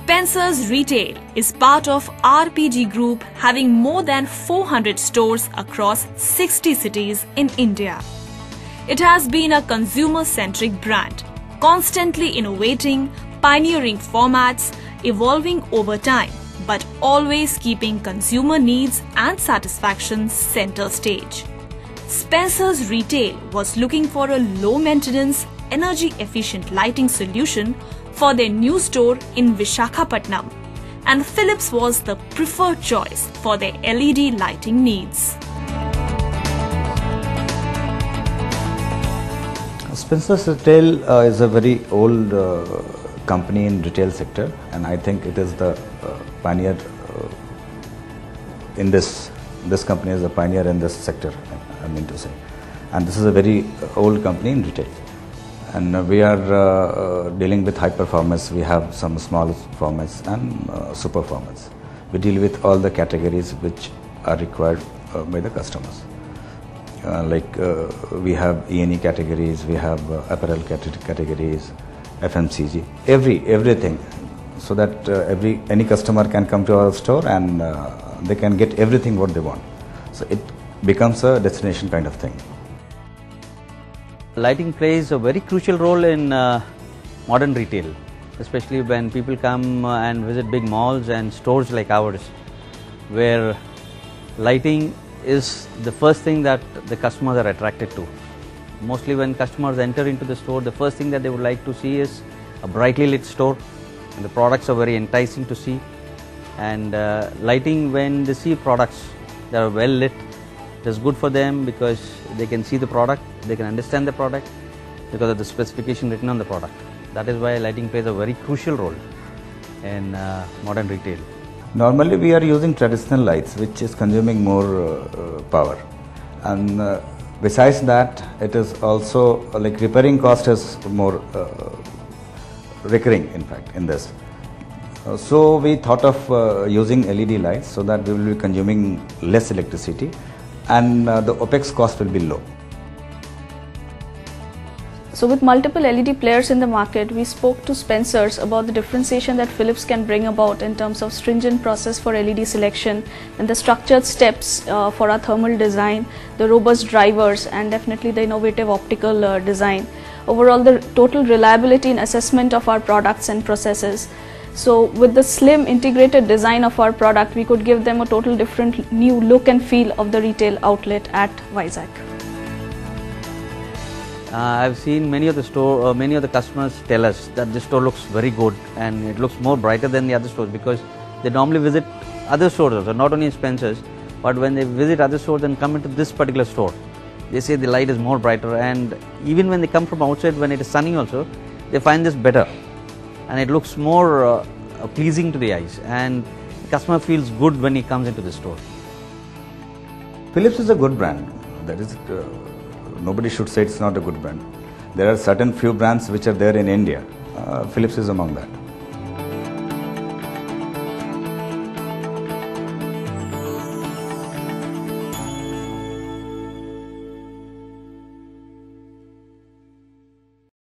Spencer's Retail is part of RPG Group, having more than 400 stores across 60 cities in India. It has been a consumer-centric brand, constantly innovating, pioneering formats, evolving over time, but always keeping consumer needs and satisfaction center stage. Spencer's Retail was looking for a low-maintenance, energy-efficient lighting solution for their new store in Visakhapatnam, and Philips was the preferred choice for their LED lighting needs. Spencer's Retail is a very old company in retail sector, and I think it is the pioneer in this company is a pioneer in this sector, I mean to say. And this is a very old company in retail. And we are dealing with high performance. We have some small formats and super formats. We deal with all the categories which are required by the customers. We have E&E categories, we have apparel categories, FMCG, everything, so that any customer can come to our store and they can get everything what they want. So it becomes a destination kind of thing. Lighting plays a very crucial role in modern retail, especially when people come and visit big malls and stores like ours, where lighting is the first thing that the customers are attracted to. Mostly when customers enter into the store, the first thing that they would like to see is a brightly lit store, and the products are very enticing to see. And lighting, when they see products that are well lit, it is good for them because they can see the product, they can understand the product because of the specification written on the product. That is why lighting plays a very crucial role in modern retail. Normally we are using traditional lights, which is consuming more power, and besides that it is also like repairing cost is more recurring in fact in this. So we thought of using LED lights so that we will be consuming less electricity and the OPEX cost will be low. So with multiple LED players in the market, we spoke to Spencer's about the differentiation that Philips can bring about in terms of stringent process for LED selection and the structured steps for our thermal design, the robust drivers, and definitely the innovative optical design. Overall, the total reliability and assessment of our products and processes. So with the slim integrated design of our product, we could give them a total different new look and feel of the retail outlet at Vizag. I've seen many of the customers tell us that this store looks very good and it looks more brighter than the other stores, because they normally visit other stores also, not only Spencer's, but when they visit other stores and come into this particular store, they say the light is more brighter, and even when they come from outside, when it is sunny also, they find this better and it looks more pleasing to the eyes, and the customer feels good when he comes into the store. Philips is a good brand. That is, nobody should say it's not a good brand. There are certain few brands which are there in India. Philips is among that.